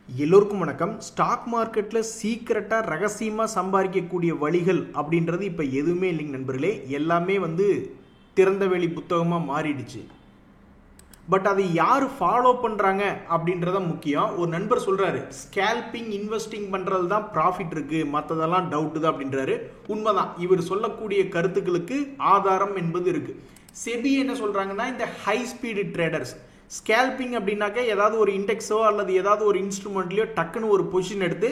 எல்லோருக்கும் வணக்கம். ஸ்டாக் மார்க்கெட்டில் சீக்கிரட்டாக ரகசியமாக சம்பாதிக்கக்கூடிய வழிகள் அப்படின்றது இப்போ எதுவுமே இல்லைங்க நண்பர்களே. எல்லாமே திறந்த வெளி புத்தகமாக மாறிடுச்சு. பட் அதை யார் ஃபாலோ பண்ணுறாங்க அப்படின்றத முக்கியம். ஒரு நண்பர் சொல்கிறாரு, ஸ்கேல்பிங் இன்வெஸ்டிங் பண்ணுறது தான் ப்ராஃபிட் இருக்குது, மற்றதெல்லாம் டவுட்டு தான் அப்படின்றாரு. உண்மைதான். இவர் சொல்லக்கூடிய கருத்துக்களுக்கு ஆதாரம் என்பது இருக்குது. செபி என்ன சொல்கிறாங்கன்னா, இந்த ஹை ஸ்பீடு ட்ரேடர்ஸ் ஸ்கேல்பிங் அப்படின்னாக்க ஏதாவது ஒரு இண்டெக்ஸோ அல்லது ஏதாவது ஒரு இன்ஸ்ட்ருமெண்ட்லையோ டக்குன்னு ஒரு பொசிஷன் எடுத்து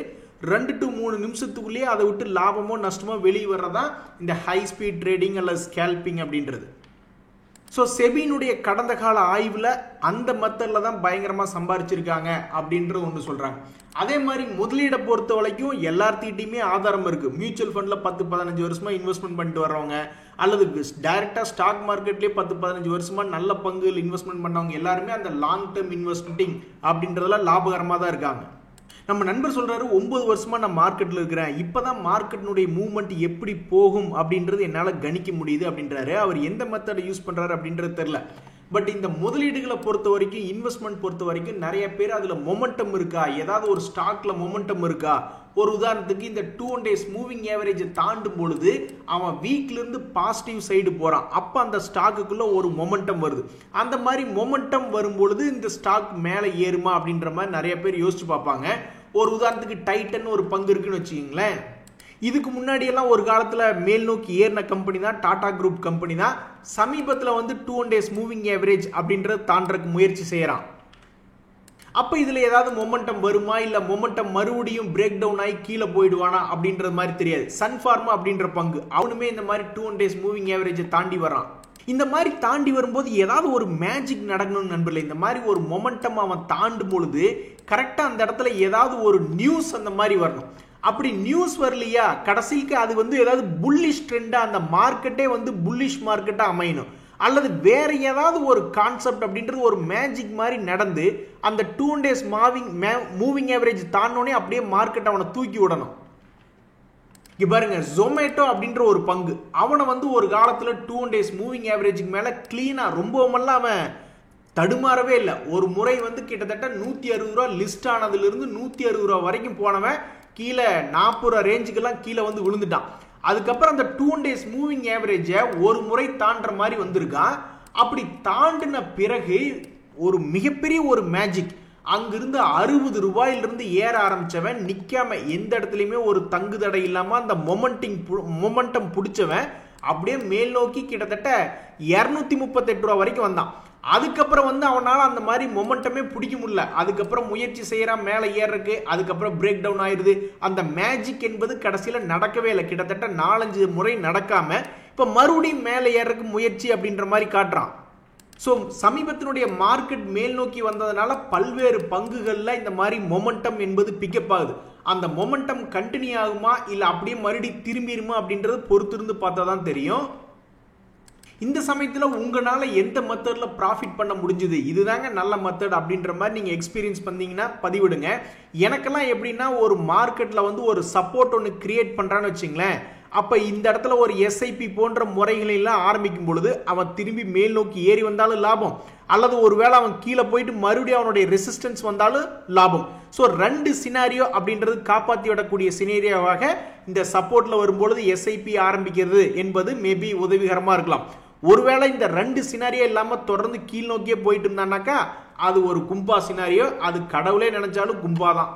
2 to 3 நிமிஷத்துக்குள்ளேயே அதை விட்டு லாபமோ நஷ்டமோ வெளியே வர்றதான் இந்த ஹை ஸ்பீட் ட்ரேடிங் அல்லது ஸ்கேல்பிங் அப்படின்றது. ஸோ செபியினுடைய கடந்த கால ஆய்வில் அந்த மெத்தடில் தான் பயங்கரமாக சம்பாரிச்சிருக்காங்க அப்படின்ற ஒன்று சொல்கிறாங்க. அதே மாதிரி முதலீடை பொறுத்த வரைக்கும் எல்லார்த்திட்டையுமே ஆதாரம் இருக்குது. மியூச்சுவல் ஃபண்டில் 10-15 வருஷமாக இன்வெஸ்ட்மெண்ட் பண்ணிட்டு வர்றவங்க அல்லது டைரெக்டாக ஸ்டாக் மார்க்கெட்லேயே 10-15 வருஷமாக நல்ல பங்குகள் இன்வெஸ்ட்மெண்ட் பண்ணவங்க எல்லாருமே அந்த லாங் டேர்ம் இன்வெஸ்டிங் அப்படின்றதுல லாபகரமாக தான் இருக்காங்க. நம்ம நண்பர் சொல்கிறாரு, 9 வருஷமாக நான் மார்க்கெட்டில் இருக்கிறேன், இப்போ தான் மார்க்கெட்டினுடைய மூவ்மெண்ட் எப்படி போகும் அப்படின்றது என்னால் கணிக்க முடியுது அப்படின்றாரு. அவர் எந்த மெத்தடை யூஸ் பண்ணுறாரு அப்படின்றது தெரில. பட் இந்த முதலீடுகளை பொறுத்த வரைக்கும், இன்வெஸ்ட்மெண்ட் பொறுத்த வரைக்கும் நிறைய பேர் அதில் மொமெண்டம் இருக்கா, ஏதாவது ஒரு ஸ்டாக்ல மொமெண்டம் இருக்கா. ஒரு உதாரணத்துக்கு இந்த 2 days மூவிங் ஆவரேஜை தாண்டும் பொழுது அவன் வீக்லேருந்து பாசிட்டிவ் சைடு போகிறான், அப்போ அந்த ஸ்டாக்குக்குள்ள ஒரு மொமெண்டம் வருது. அந்த மாதிரி மொமெண்டம் வரும்பொழுது இந்த ஸ்டாக் மேலே ஏறுமா அப்படின்ற மாதிரி நிறைய பேர் யோசிச்சு பார்ப்பாங்க. ஒரு உதாரணத்துக்கு டைட்டன் ஒரு பங்கு இருக்குன்னு வச்சுக்கிங்களேன். இதுக்கு முன்னாடியெல்லாம் ஒரு காலத்தில் மேல் நோக்கி ஏறின கம்பெனி தான் டாடா குரூப் கம்பெனி தான். சமீபத்தில் 2 days மூவிங் ஆவரேஜ் அப்படின்றது தாண்டறதுக்கு முயற்சி செய்கிறான். அப்போ இதில் ஏதாவது மொமெண்டம் வருமா, இல்லை மொமெண்டம் மறுபடியும் பிரேக் டவுன் ஆகி கீழே போயிடுவானா அப்படின்றது மாதிரி தெரியாது. சன்ஃபார்மா அப்படின்ற பங்கு அவனுமே இந்த மாதிரி 2 days மூவிங் ஆவரேஜை தாண்டி வரான். இந்த மாதிரி தாண்டி வரும்போது ஏதாவது ஒரு மேஜிக் நடக்கணும்னு நண்பர்களே. இந்த மாதிரி ஒரு மொமெண்டம் அவன் தாண்டும் பொழுது கரெக்டாக அந்த இடத்துல ஏதாவது ஒரு நியூஸ் அந்த மாதிரி வரணும். அப்படி நியூஸ் வரலையா, கடைசிக்கு அது ஏதாவது புல்லிஷ் ட்ரெண்டாக அந்த மார்க்கெட்டே புல்லிஷ் மார்க்கெட்டாக அமையணும். அல்லது வேற ஏதாவது ஒரு கான்செப்ட் அப்படின்றது ஒரு மேஜிக் மாதிரி நடந்து அந்த 2 days மூவிங் ஆவரேஜ் தாண்டோனே அப்படியே மார்க்கெட் அவனை தூக்கி விடணும். இங்க பாருங்க, ஜொமேட்டோ அப்படின்ற ஒரு பங்கு அவனை ஒரு காலத்தில் 2 days மூவிங் ஆவரேஜுக்கு மேலே கிளீனாக ரொம்பவுமெல்லாம் அவன் தடுமாறவே இல்லை. ஒரு முறை கிட்டத்தட்ட 160 ரூபா லிஸ்ட் ஆனதுலேருந்து 160 ரூபா வரைக்கும் போனவன் கீழே 40 ரூபா ரேஞ்சுக்கெல்லாம் கீழே விழுந்துட்டான். அதுக்கப்புறம் அந்த 2 days மூவிங் ஆவரேஜை ஒரு முறை தாண்டுற மாதிரி வந்திருக்கான். அப்படி தாண்டின பிறகு ஒரு மிகப்பெரிய ஒரு மேஜிக், அங்கிருந்து 60 ரூபாயிலிருந்து ஏற ஆரம்பிச்சவன் நிற்காம எந்த இடத்துலையுமே ஒரு தங்கு தடை இல்லாமல் அந்த மொமெண்டம் பிடிச்சவன் அப்படியே மேல் நோக்கி கிட்டத்தட்ட 238 ரூபா வரைக்கும் வந்தான். அதுக்கப்புறம் அவனால் அந்த மாதிரி மொமெண்டமே பிடிக்க முடியல. அதுக்கப்புறம் முயற்சி செய்யறான் மேலே ஏறக்கு, அதுக்கப்புறம் பிரேக் டவுன் ஆயிடுது. அந்த மேஜிக் என்பது கடைசியில் நடக்கவே இல்லை. கிட்டத்தட்ட 4-5 முறை நடக்காம இப்போ மறுபடியும் மேலே ஏறக்கு முயற்சி அப்படின்ற மாதிரி காட்டுறான். ஸோ சமீபத்தினுடைய மார்க்கெட் மேல் நோக்கி வந்ததுனால பல்வேறு பங்குகளில் இந்த மாதிரி மொமெண்டம் என்பது பிக்கப் ஆகுது. அந்த மொமெண்டம் கண்டினியூ ஆகுமா இல்லை அப்படியே மறுபடியும் திரும்பிடுமா அப்படின்றது பொறுத்திருந்து பார்த்தா தான் தெரியும். இந்த சமயத்தில் உங்களால் எந்த மெத்தடில் ப்ராஃபிட் பண்ண முடிஞ்சுது, இதுதாங்க நல்ல மெத்தட் அப்படின்ற மாதிரி நீங்கள் எக்ஸ்பீரியன்ஸ் பண்ணீங்கன்னா பதிவிடுங்க. எனக்கெல்லாம் எப்படின்னா, ஒரு மார்க்கெட்டில் ஒரு சப்போர்ட் ஒன்று கிரியேட் பண்ணுறான்னு வச்சுங்களேன், அப்போ இந்த இடத்துல ஒரு எஸ்ஐபி போன்ற முறைகளெல்லாம் ஆரம்பிக்கும் பொழுது அவன் திரும்பி மேல் நோக்கி ஏறி வந்தாலும் லாபம், அல்லது ஒருவேளை அவன் கீழே போயிட்டு மறுபடியும் அவனுடைய ரெசிஸ்டன்ஸ் வந்தாலும் லாபம். ஸோ 2 சினாரியோ அப்படின்றது காப்பாற்றி விடக்கூடிய சினாரியோவாக இந்த சப்போர்ட்டில் வரும்பொழுது எஸ்ஐபி ஆரம்பிக்கிறது என்பது மேபி உதவிகரமாக இருக்கலாம். ஒருவேளை இந்த 2 சினாரியோ இல்லாமல் தொடர்ந்து கீழ் நோக்கியே போயிட்டு இருந்தானாக்கா அது ஒரு கும்பா சினாரியோ, அது கடவுளே நினைச்சாலும் கும்பா தான்.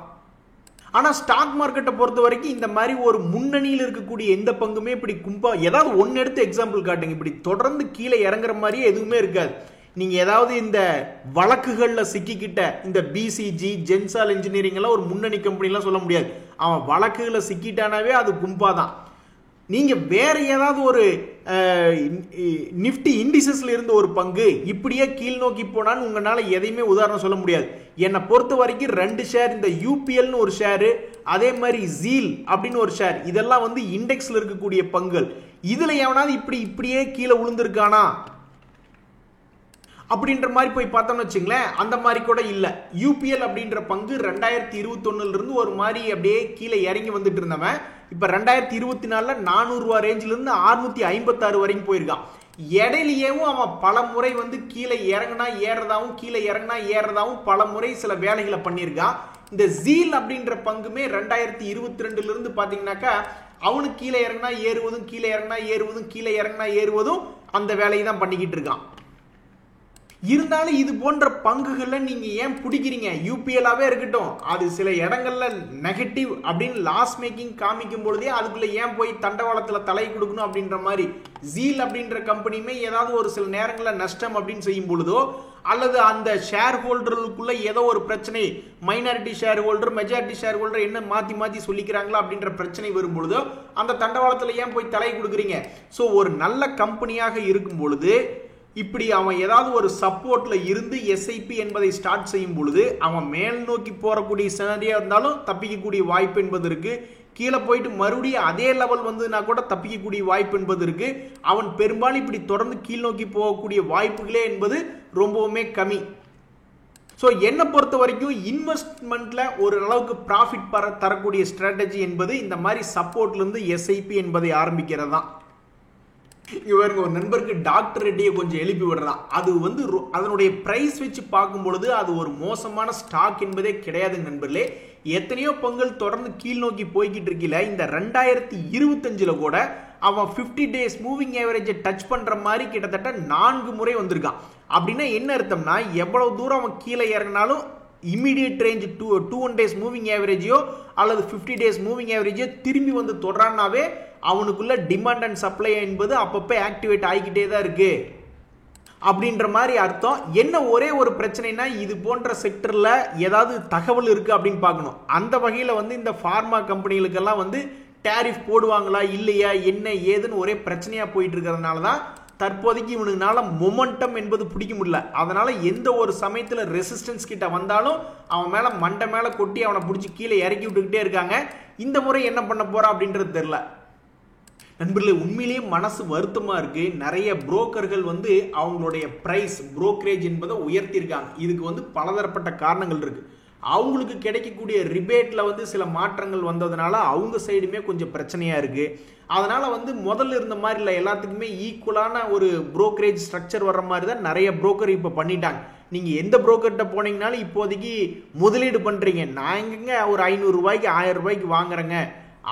ஆனால் ஸ்டாக் மார்க்கெட்டை பொறுத்த வரைக்கும் இந்த மாதிரி ஒரு முன்னணியில் இருக்கக்கூடிய எந்த பங்குமே இப்படி கும்பா, ஏதாவது ஒன்று எடுத்து எக்ஸாம்பிள் காட்டுங்க, இப்படி தொடர்ந்து கீழே இறங்குற மாதிரியே எதுவுமே இருக்காது. நீங்கள் ஏதாவது இந்த வழக்குகளில் சிக்கிக்கிட்ட இந்த பிசிஜி, ஜென்சால் இன்ஜினியரிங் எல்லாம் ஒரு முன்னணி கம்பெனிலாம் சொல்ல முடியாது. அவன் வழக்குகளை சிக்கிட்டானாவே அது கும்பா தான். நீங்கள் வேற ஏதாவது ஒரு நிஃப்டி இண்டிசஸ்ல இருந்த ஒரு பங்கு இப்படியே கீழ் நோக்கி போனான்னு உங்களால் எதையுமே உதாரணம் சொல்ல முடியாது. என்னை பொறுத்த வரைக்கும் 2 ஷேர், இந்த யூபிஎல்னு ஒரு ஷேரு, அதே மாதிரி ஜீல் அப்படின்னு ஒரு ஷேர், இதெல்லாம் இண்டெக்ஸ்ல இருக்கக்கூடிய பங்குகள். இதுல எவனாவது இப்படியே கீழே விழுந்திருக்கானா அப்படின்ற மாதிரி போய் பார்த்தோம்னு வச்சுங்களேன், அந்த மாதிரி கூட இல்லை. யூபிஎல் அப்படின்ற பங்கு 2021 இருந்து ஒரு மாதிரி அப்படியே கீழே இறங்கி வந்துட்டு இருந்தவன் இப்போ 2024 400 ரூபா ரேஞ்சில இருந்து 656 வரைக்கும் போயிருக்கான். இடையிலேயும் அவன் பல முறை கீழே இறங்கினா ஏறதாவும் கீழே இறங்கினா ஏறதாவும் பல முறை சில வேலைகளை பண்ணியிருக்கான். இந்த ஜீல் அப்படின்ற பங்குமே 2022 இருந்து பாத்தீங்கன்னாக்கா அவனுக்கு கீழே இறங்கினா ஏறுவதும் கீழே இறங்கினா ஏறுவதும் கீழே இறங்கினா ஏறுவதும் அந்த வேலையை தான் பண்ணிக்கிட்டு இருக்கான். இருந்தாலும் இது போன்ற பங்குகளை நீங்க ஏன் பிடிக்கிறீங்க? யூபிஎல்லாவே இருக்கட்டும், அது சில இடங்கள்ல நெகட்டிவ் அப்படின்னு லாஸ் மேக்கிங் காமிக்கும் பொழுதே அதுக்குள்ள ஏன் போய் தண்டவாளத்துல தலை கொடுக்கணும் அப்படின்ற மாதிரி ஜீல் அப்படின்ற கம்பெனியுமே ஏதாவது ஒரு சில நேரங்களில் நஷ்டம் அப்படின்னு செய்யும் பொழுதோ அல்லது அந்த ஷேர் ஹோல்டர்களுக்குள்ள ஏதோ ஒரு பிரச்சனை, minority share holder majority share holder என்ன மாத்தி மாத்தி சொல்லிக்கிறாங்களா அப்படின்ற பிரச்சனை வரும் பொழுதோ அந்த தண்டவாளத்துல ஏன் போய் தலை கொடுக்குறீங்க? ஸோ ஒரு நல்ல கம்பெனியாக இருக்கும் பொழுது இப்படி அவன் ஏதாவது ஒரு சப்போர்ட்ல இருந்து எஸ்ஐபி என்பதை ஸ்டார்ட் செய்யும் பொழுது அவன் மேல் நோக்கி போறக்கூடிய சினரியா இருந்தாலும் தப்பிக்கக்கூடிய வாய்ப்பு என்பது இருக்கு. கீழே போயிட்டு மறுபடியும் அதே லெவல் வந்துனா கூட தப்பிக்கக்கூடிய வாய்ப்பு என்பது இருக்கு. அவன் பெரும்பாலும் இப்படி தொடர்ந்து கீழ் நோக்கி போகக்கூடிய வாய்ப்புகளே என்பது ரொம்பவுமே கம்மி. ஸோ என்னை பொறுத்த வரைக்கும் இன்வெஸ்ட்மெண்ட்ல ஒரு அளவுக்கு ப்ராஃபிட் தரக்கூடிய ஸ்ட்ராட்டஜி என்பது இந்த மாதிரி சப்போர்ட்ல இருந்து எஸ்ஐபி என்பதை ஆரம்பிக்கிறது தான். இவருக்கு ஒரு நண்பருக்கு டாக்டர் ரெட்டியை கொஞ்சம் எழுப்பி விடுறான். அது வந்து அதனுடைய பிரைஸ் வச்சு பார்க்கும் பொழுது அது ஒரு மோசமான ஸ்டாக் என்பதே கிடையாது நண்பர்களே. எத்தனையோ பங்குகள் தொடர்ந்து கீழ் நோக்கி போய்கிட்டு இருக்கல. இந்த 2025 கூட அவன் 50 days மூவிங் ஆவரேஜை டச் பண்ற மாதிரி கிட்டத்தட்ட 4 முறை வந்திருக்கான். அப்படின்னா என்ன அர்த்தம்னா எவ்வளவு தூரம் அவன் கீழே இறங்கினாலும் இமிடியேட் ரேஞ்ச் 21 days மூவிங் ஆவரேஜோ அல்லது 50 days மூவிங் ஆவரேஜோ திரும்பி வந்து தொடரானாவே அவனுக்குள்ள டிமாண்ட் அண்ட் சப்ளை என்பது அப்பப்போ ஆக்டிவேட் ஆகிக்கிட்டே தான் இருக்கு அப்படின்ற மாதிரி அர்த்தம். என்ன ஒரே ஒரு பிரச்சனைனா இது போன்ற செக்டர்ல ஏதாவது தகவல் இருக்கு அப்படின்னு பார்க்கணும். அந்த வகையில் வந்து இந்த ஃபார்மா கம்பெனிகளுக்கெல்லாம் வந்து டேரிஃப் போடுவாங்களா இல்லையா என்ன ஏதுன்னு ஒரே பிரச்சனையா போயிட்டு இருக்கிறதுனால தான் தற்போதைக்கு இவனுக்குனால மொமெண்டம் என்பது பிடிக்க முடியல. அதனால எந்த ஒரு சமயத்துல ரெசிஸ்டன்ஸ் கிட்ட வந்தாலும் அவன் மேல மண்டை மேல கொட்டி அவனை பிடிச்சி கீழே இறக்கி விட்டுக்கிட்டே இருக்காங்க. இந்த முறை என்ன பண்ண போறா அப்படின்றது தெரியல நண்பர்களே. உண்மையிலேயே மனசு வருத்தமா இருக்கு. நிறைய புரோக்கர்கள் வந்து அவங்களுடைய பிரைஸ் புரோக்கரேஜ் என்பதை உயர்த்தியிருக்காங்க. இதுக்கு வந்து பலதரப்பட்ட காரணங்கள் இருக்கு. அவங்களுக்கு கிடைக்கக்கூடிய ரிபேட்ல வந்து சில மாற்றங்கள் வந்ததுனால அவங்க சைடுமே கொஞ்சம் பிரச்சனையா இருக்கு. அதனால வந்து முதல்ல இருந்த மாதிரி இல்லை, எல்லாத்துக்குமே ஈக்குவலான ஒரு புரோக்கரேஜ் ஸ்ட்ரக்சர் வர்ற மாதிரி தான் நிறைய புரோக்கர் இப்போ பண்ணிட்டாங்க. நீங்க எந்த புரோக்கர்கிட்ட போனீங்கனாலும் இப்போதைக்கு முதலீடு பண்றீங்க, நான் எங்கங்க ஒரு 500 ரூபாய்க்கு 1000 ரூபாய்க்கு வாங்குறேங்க,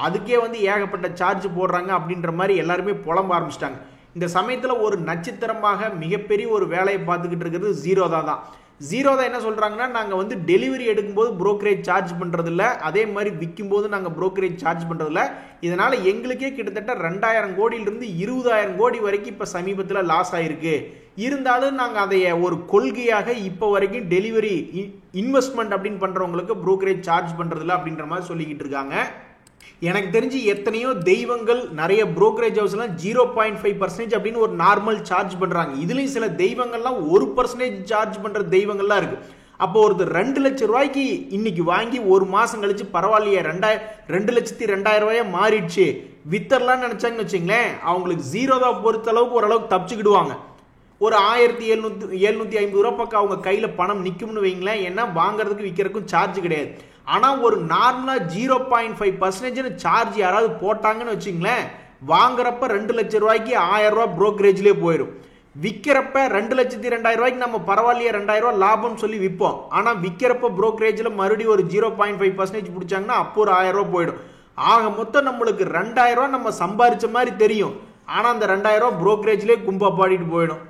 அதுக்கே வந்து ஏகப்பட்ட சார்ஜ் போடுறாங்க அப்படின்ற மாதிரி எல்லாருமே புலம்ப ஆரம்பிச்சிட்டாங்க. இந்த சமயத்துல ஒரு நட்சத்திரமாக மிகப்பெரிய ஒரு வேலையை பார்த்துக்கிட்டு இருக்கிறது ஜீரோதா தான். ஜீரோதா என்ன சொல்றாங்கன்னா, நாங்க வந்து டெலிவரி எடுக்கும்போது புரோக்கரேஜ் சார்ஜ் பண்றது இல்ல, அதே மாதிரி விற்கும் போது நாங்க புரோக்கரேஜ் சார்ஜ் பண்றது இல்ல. இதனால எங்களுக்கே கிட்டத்தட்ட 2000 கோடியிலிருந்து 20,000 கோடி வரைக்கும் இப்ப சமீபத்துல லாஸ் ஆயிருக்கு. இருந்தாலும் நாங்க அதை ஒரு கொள்கையாக இப்ப வரைக்கும் டெலிவரி இன்வெஸ்ட்மெண்ட் அப்படின்னு பண்றவங்களுக்கு புரோக்கரேஜ் சார்ஜ் பண்றது இல்ல அப்படின்ற மாதிரி சொல்லிக்கிட்டு இருக்காங்க. எனக்கு தெரிஞ்சு எத்தனையோ தெய்வங்கள் நிறைய புரோக்கரேஜ் ஹவுஸ்லாம் 0.5% அப்படின்னு ஒரு நார்மல் சார்ஜ் பண்றாங்க. இதுலயும் சில தெய்வங்கள்லாம் 1% சார்ஜ் பண்ற தெய்வங்கள்லாம் இருக்கு. அப்போ ஒரு 2 லட்சம் ரூபாய்க்கு இன்னைக்கு வாங்கி ஒரு மாசம் கழிச்சு பரவாயில்லையே 2,02,000 ரூபாயா மாறிடுச்சு வித்தரலாம்னு நினைச்சாங்கன்னு வச்சுங்களேன், அவங்களுக்கு ஜீரோதா பொறுத்த அளவுக்கு ஓரளவுக்கு தப்பிச்சுக்கிடுவாங்க. ஒரு 1,750 ரூபாய் பக்கம் அவங்க கையில பணம் நிக்கும்னு வைங்களேன். ஏன்னா வாங்குறதுக்கு விற்கிறதுக்கும் சார்ஜ் கிடையாது. ஆனா ஒரு நார்மலா 0.5% சார்ஜ் யாராவது போட்டாங்கன்னு வச்சுங்களேன், வாங்குறப்ப 2 லட்சம் ரூபாய்க்கு 1000 ரூபாய் புரோக்கரேஜ்லேயே போயிடும். விற்கிறப்ப 2,02,000 ரூபாய்க்கு நம்ம பரவாயில்லையே 2000 ரூபாய் லாபம் சொல்லி விற்போம். ஆனா விற்கிறப்ப புரோக்கரேஜ்ல மறுபடியும் ஒரு 0.5% பிடிச்சாங்கன்னா அப்போ ஒரு 1000 ரூபாய் போயிடும். ஆக மொத்தம் நம்மளுக்கு 2000 ரூபாய் நம்ம சம்பாரிச்ச மாதிரி தெரியும். ஆனா அந்த 2000 ரூபாய் புரோக்கரேஜ்லேயே கும்பா பாடிட்டு போயிடும்.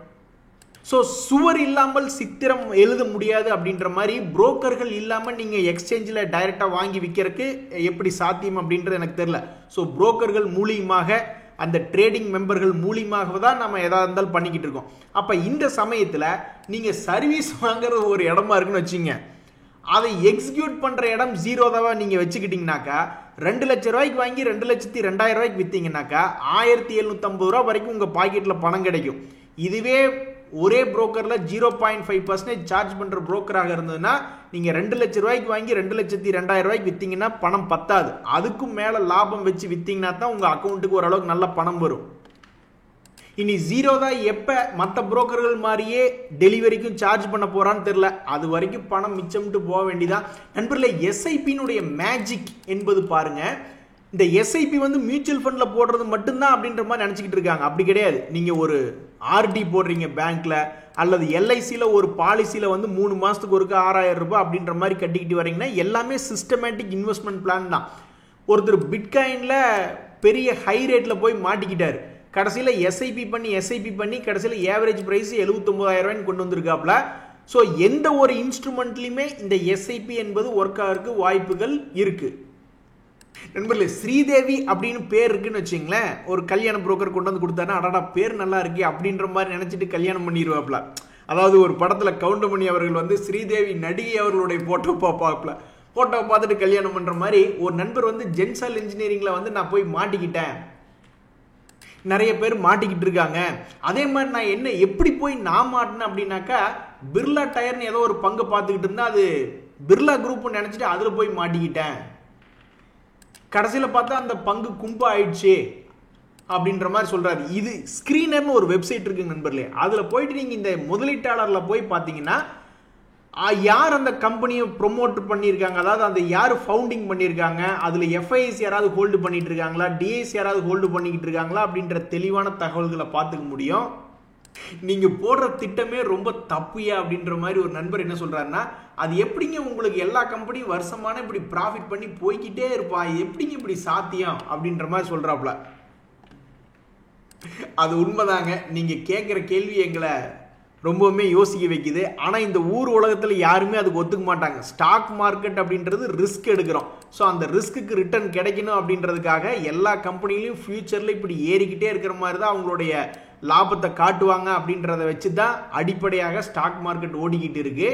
ஸோ சுவர் இல்லாமல் சித்திரம் எழுத முடியாது அப்படின்ற மாதிரி புரோக்கர்கள் இல்லாமல் நீங்கள் எக்ஸ்சேஞ்சில் டைரெக்டாக வாங்கி விற்கிறதுக்கு எப்படி சாத்தியம் அப்படின்றது எனக்கு தெரியல. ஸோ புரோக்கர்கள் மூலியமாக அந்த ட்ரேடிங் மெம்பர்கள் மூலியமாக தான் நம்ம எதாக இருந்தாலும் பண்ணிக்கிட்டு இருக்கோம். அப்போ இந்த சமயத்தில் நீங்கள் சர்வீஸ் வாங்குற ஒரு இடமா இருக்குன்னு வச்சுங்க, அதை எக்ஸிக்யூட் பண்ணுற இடம் ஜீரோதாவா நீங்கள் வச்சுக்கிட்டீங்கன்னாக்கா 2 லட்சம் ரூபாய்க்கு வாங்கி 2,02,000 ரூபாய்க்கு விற்றீங்கன்னாக்கா 1,750 ரூபா வரைக்கும் உங்கள் பாக்கெட்டில் பணம் கிடைக்கும். இதுவே ஒரே புரோக்கர்ல 0.5% சார்ஜ் பண்ற புரோக்கராக இருந்ததுன்னா நீங்க 2 லட்சம் ரூபாய்க்கு வாங்கி 2,02,000 ரூபாய்க்கு வித்தீங்கன்னா பணம் பத்தாது. அதுக்கும் மேல லாபம் வச்சு வித்தீங்கன்னா தான் உங்க அக்கௌண்ட்டுக்கு ஓரளவுக்கு நல்ல பணம் வரும். இனி ஜீரோதா எப்ப மற்ற புரோக்கர்கள் மாதிரியே டெலிவரிக்கும் சார்ஜ் பண்ண போறான்னு தெரியல. அது வரைக்கும் பணம் மிச்சம்ட்டு போக வேண்டியதான் நண்பர்களே. எஸ்ஐபியினுடைய மேஜிக் என்பது பாருங்க, இந்த எஸ்ஐபி வந்து மியூச்சுவல் ஃபண்ட்ல போடுறது மட்டும்தான் அப்படின்ற மாதிரி நினைச்சுக்கிட்டு இருக்காங்க. அப்படி கிடையாது. நீங்க ஒரு ஆர்டி போடுறீங்க பேங்க்ல அல்லது எல்ஐசியில் ஒரு பாலிசியில் வந்து 3 மாதத்துக்கு ஒருக்க 6000 ரூபாய் அப்படின்ற மாதிரி கட்டிக்கிட்டு வரீங்கன்னா எல்லாமே சிஸ்டமேட்டிக் இன்வெஸ்ட்மெண்ட் பிளான் தான். ஒருத்தர் பிட்காயினில் பெரிய ஹை ரேட்டில் போய் மாட்டிக்கிட்டார். கடைசியில் எஸ்ஐபி பண்ணி கடைசியில் ஏவரேஜ் ப்ரைஸ் 79,000 ரூபாய்ன்னு கொண்டு வந்திருக்காப்ல. ஸோ எந்த ஒரு இன்ஸ்ட்ருமெண்ட்லையுமே இந்த எஸ்ஐபி என்பது ஒர்க் ஆகிறதுக்கு வாய்ப்புகள் இருக்கு. நண்பர்களே, ஸ்ரீதேவி அப்படின்னு பேர் இருக்குன்னு வச்சுங்களேன், ஒரு கல்யாண புரோக்கர் கொண்டு வந்து கொடுத்தாருன்னா அடடா பேர் நல்லா இருக்கு அப்படின்ற மாதிரி நினைச்சிட்டு கல்யாணம் பண்ணிடுவாப்ல. அதாவது ஒரு படத்துல கவுண்டமணி அவர்கள் வந்து ஸ்ரீதேவி நடிகை அவர்களுடைய போட்டோ பார்ப்பாப்ல, போட்டோ பார்த்துட்டு கல்யாணம் பண்ற மாதிரி ஒரு நண்பர் வந்து ஜென்சால் இன்ஜினியரிங்ல வந்து நான் போய் மாட்டிக்கிட்டேன், நிறைய பேர் மாட்டிக்கிட்டு இருக்காங்க. அதே மாதிரி நான் எப்படி போய் நான் மாட்டினேன் அப்படின்னாக்கா, பிர்லா டயர்னு ஏதோ ஒரு பங்கு பார்த்துக்கிட்டு இருந்தா அது பிர்லா குரூப் நினைச்சிட்டு அதுல போய் மாட்டிக்கிட்டேன். கடைசியில் பார்த்தா அந்த பங்கு கும்பா ஆயிடுச்சு அப்படின்ற மாதிரி சொல்றாரு. இது ஸ்கிரீனர்னு ஒரு வெப்சைட் இருக்கு நண்பர்களே, அதுல போயிட்டு நீங்க இந்த முதலீட்டாளர்ல போய் பார்த்தீங்கன்னா யார் அந்த கம்பெனியை ப்ரொமோட் பண்ணியிருக்காங்க, அதாவது அந்த யார் ஃபவுண்டிங் பண்ணியிருக்காங்க, அதில் எஃப்ஐஎஸ் யாராவது ஹோல்டு பண்ணிட்டு இருக்காங்களா, டிஎஸ் யாராவது ஹோல்டு பண்ணிக்கிட்டு இருக்காங்களா அப்படின்ற தெளிவான தகவல்களை பார்த்துக்க முடியும். நீங்க போடுற திட்டமே ரொம்ப தப்புயா அப்படின்ற மாதிரி ஒரு நண்பர் என்ன சொல்றாருன்னா, அது எப்படிங்க உங்களுக்கு எல்லா கம்பெனியும் வருஷமான இப்படி ப்ராஃபிட் பண்ணி போய்கிட்டே இருப்பா, எப்படிங்க இப்படி சாத்தியம் அப்படின்ற மாதிரி சொல்றாப்ல. அது உண்மைதாங்க. நீங்க கேட்குற கேள்வி எங்களை ரொம்பவுமே யோசிக்க வைக்குது. ஆனால் இந்த ஊர் உலகத்தில் யாருமே அதுக்கு ஒத்துக்க மாட்டாங்க. ஸ்டாக் மார்க்கெட் அப்படின்றது ரிஸ்க் எடுக்கிறோம். ஸோ அந்த ரிஸ்க்கு ரிட்டர்ன் கிடைக்கணும் அப்படின்றதுக்காக எல்லா கம்பெனிலையும் ஃபியூச்சரில் இப்படி ஏறிக்கிட்டே இருக்கிற மாதிரி தான் அவங்களுடைய லாபத்தை காட்டுவாங்க அப்படின்றத வச்சு தான் அடிப்படையாக ஸ்டாக் மார்க்கெட் ஓடிக்கிட்டு இருக்கு.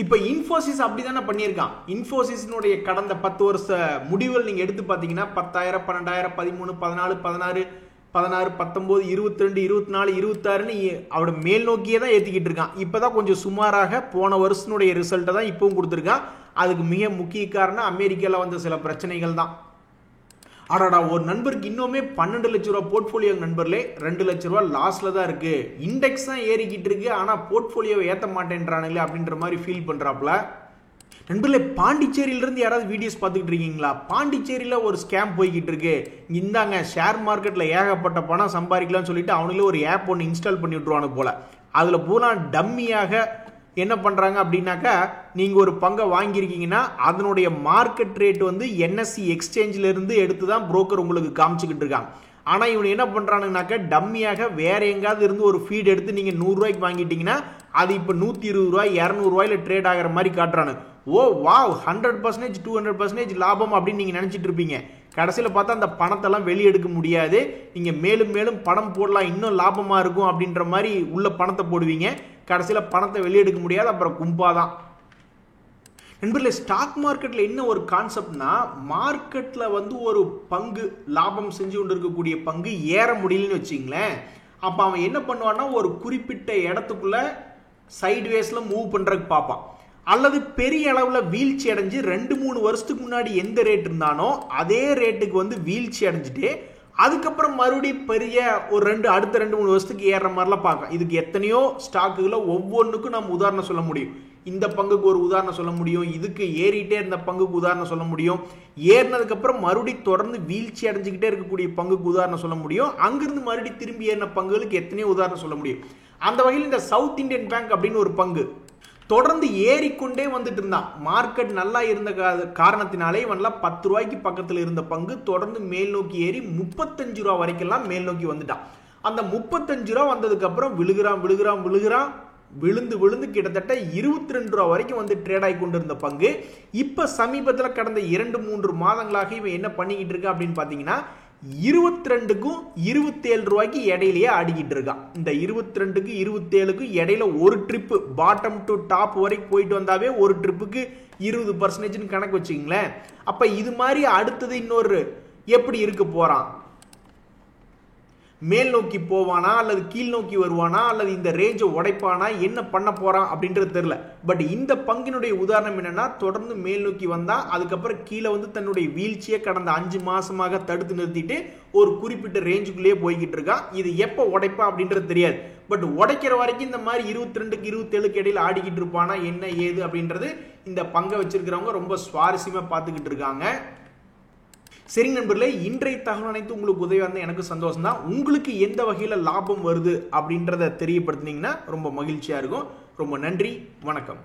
இப்போ இன்ஃபோசிஸ் அப்படி தானே பண்ணியிருக்கான். இன்ஃபோசிஸ்னுடைய கடந்த 10 வருஷ முடிவுகள் நீங்கள் எடுத்து பார்த்தீங்கன்னா 10,000, 12,000, 13, 14, 16, 19, 22, 24, 26ன்னு அவட மேல் நோக்கியே தான் ஏற்றிக்கிட்டு இருக்கான். இப்போதான் கொஞ்சம் சுமாராக போன வருஷனுடைய ரிசல்ட்டை தான் இப்பவும் கொடுத்துருக்கான். அதுக்கு மிக முக்கிய காரணம் அமெரிக்காவில் வந்த சில பிரச்சனைகள் தான். ஆடாடா, ஒரு நண்பருக்கு இன்னுமே 12 லட்ச ரூபா போர்ட்ஃபோலியோ நண்பர்களே 2 லட்ச ரூபா லாஸ்ல தான் இருக்கு. இண்டெக்ஸ் தான் ஏறிக்கிட்டு இருக்கு, ஆனால் போர்ட்ஃபோலியோவை ஏற்ற மாட்டேன்றானுங்களே அப்படின்ற மாதிரி ஃபீல் பண்றாப்ல. நண்பர்களே, பாண்டிச்சேரியிலிருந்து யாராவது வீடியோஸ் பார்த்துக்கிட்டு இருக்கீங்களா? பாண்டிச்சேரியில் ஒரு ஸ்கேம் போய்கிட்டு இருக்கு. இந்தாங்க ஷேர் மார்க்கெட்டில் ஏகப்பட்ட பணம் சம்பாதிக்கலாம்னு சொல்லிட்டு அவங்களே ஒரு ஆப் ஒன்று இன்ஸ்டால் பண்ணி விட்டுருவானு போல. அதில் பூரா டம்மியாக என்ன பண்ணுறாங்க அப்படின்னாக்கா, நீங்கள் ஒரு பங்கை வாங்கியிருக்கீங்கன்னா அதனுடைய மார்க்கெட் ரேட் வந்து என்எஸ்சி எக்ஸ்சேஞ்சில் இருந்து எடுத்து தான் புரோக்கர் உங்களுக்கு காமிச்சிக்கிட்டு இருக்காங்க. ஆனால் இவன் என்ன பண்ணுறானுங்கனாக்கா, டம்மியாக வேற எங்காவது இருந்து ஒரு ஃபீட் எடுத்து நீங்கள் 100 ரூபாய்க்கு வாங்கிட்டீங்கன்னா அது இப்போ 120 ரூபாய் 200 ரூபாயில ட்ரேட் ஆகிற மாதிரி காட்டுறானு. ஓ வாவ், 100%, 200% லாபம் அப்படின்னு நீங்கள் நினச்சிட்டு இருப்பீங்க. கடைசியில் பார்த்தா அந்த பணத்தெல்லாம் வெளியெடுக்க முடியாது. நீங்கள் மேலும் மேலும் பணம் போடலாம், இன்னும் லாபமாக இருக்கும் அப்படின்ற மாதிரி உள்ள பணத்தை போடுவீங்க. கடைசியில் பணத்தை வெளியெடுக்க முடியாது, அப்புறம் கும்பாதான். நண்பர்களே, ஸ்டாக் மார்க்கெட்டில் என்ன ஒரு கான்செப்ட்னா, மார்க்கெட்டில் வந்து ஒரு பங்கு லாபம் செஞ்சு கொண்டு இருக்கக்கூடிய பங்கு ஏற முடியலன்னு வச்சிங்களேன், அப்போ அவன் என்ன பண்ணுவான்னா ஒரு குறிப்பிட்ட இடத்துக்குள்ள சைட்வேஸில் மூவ் பண்ணுறதுக்கு பார்ப்பான். அல்லது பெரிய அளவில் வீழ்ச்சி அடைஞ்சு 2-3 வருஷத்துக்கு முன்னாடி எந்த ரேட் இருந்தானோ அதே ரேட்டுக்கு வந்து வீழ்ச்சி அடைஞ்சிட்டு அதுக்கப்புறம் மறுபடியும் பெரிய ஒரு அடுத்த 2-3 வருஷத்துக்கு ஏறுற மாதிரிலாம் பார்க்கலாம். இதுக்கு எத்தனையோ ஸ்டாக்குகளை ஒவ்வொன்றுக்கும் நம்ம உதாரணம் சொல்ல முடியும். இந்த பங்குக்கு ஒரு உதாரணம் சொல்ல முடியும், இதுக்கு ஏறிட்டே இருந்த பங்குக்கு உதாரணம் சொல்ல முடியும், ஏறினதுக்கு அப்புறம் மறுபடியும் தொடர்ந்து வீழ்ச்சி அடைஞ்சுக்கிட்டே இருக்கக்கூடிய பங்குக்கு உதாரணம் சொல்ல முடியும், அங்கிருந்து மறுபடியும் திரும்பி ஏறின பங்குகளுக்கு எத்தனையோ உதாரணம் சொல்ல முடியும். அந்த வகையில் இந்த சவுத் இந்தியன் பேங்க் அப்படின்னு ஒரு பங்கு தொடர்ந்து ஏறிக்கொண்டே வந்துட்டு இருந்தான். மார்க்கெட் நல்லா இருந்த காரணத்தினாலே இவன்லாம் 10 ரூபாய்க்கு பக்கத்தில் இருந்த பங்கு தொடர்ந்து மேல் நோக்கி ஏறி 35 ரூபா வரைக்கெல்லாம் மேல் நோக்கி வந்துட்டான். அந்த 35 ரூபா வந்ததுக்கு அப்புறம் விழுகிறான் விழுந்து கிட்டத்தட்ட 22 ரூபா வரைக்கும் வந்து ட்ரேட் ஆகி கொண்டு இருந்த பங்கு இப்ப சமீபத்தில் கடந்த 2-3 மாதங்களாக இவன் என்ன பண்ணிக்கிட்டு இருக்கா அப்படின்னு பாத்தீங்கன்னா 22க்கும் 27 ரூபாய்க்கு இடையிலேயே ஆடிக்கிட்டு இருக்கான். இந்த 22க்கு 27க்கு இடையில ஒரு ட்ரிப் பாட்டம் டு டாப் வரைக்கும் போயிட்டு வந்தாவே ஒரு ட்ரிப்புக்கு 20% கணக்கு வச்சுங்களேன். அப்ப இது மாதிரி அடுத்தது இன்னொரு எப்படி இருக்க போறான்? மேல் நோக்கி போவானா அல்லது கீழ் நோக்கி வருவானா அல்லது இந்த ரேஞ்சை உடைப்பானா, என்ன பண்ண போறான் அப்படின்றது தெரியல. பட் இந்த பங்கினுடைய உதாரணம் என்னன்னா, தொடர்ந்து மேல் நோக்கி வந்தா அதுக்கப்புறம் கீழே வந்து தன்னுடைய வீழ்ச்சியை கடந்த 5 மாசமாக தடுத்து நிறுத்திட்டு ஒரு குறிப்பிட்ட ரேஞ்சுக்குள்ளேயே போய்கிட்டு இருக்கான். இது எப்ப உடைப்பா அப்படின்றது தெரியாது. பட் உடைக்கிற வரைக்கும் இந்த மாதிரி 22க்கு 27க்கு இடையில ஆடிக்கிட்டு இருப்பானா என்ன ஏது அப்படின்றது இந்த பங்கை வச்சிருக்கிறவங்க ரொம்ப சுவாரஸ்யமா பார்த்துக்கிட்டு இருக்காங்க. சரிங்க நண்பர்களே, இன்றைய தகவல் அனைத்து உங்களுக்கு உதவியாக இருந்தால் எனக்கு சந்தோஷம் தான். உங்களுக்கு எந்த வகையில் லாபம் வருது அப்படின்றத தெரியப்படுத்தினீங்கன்னா ரொம்ப மகிழ்ச்சியாக இருக்கும். ரொம்ப நன்றி, வணக்கம்.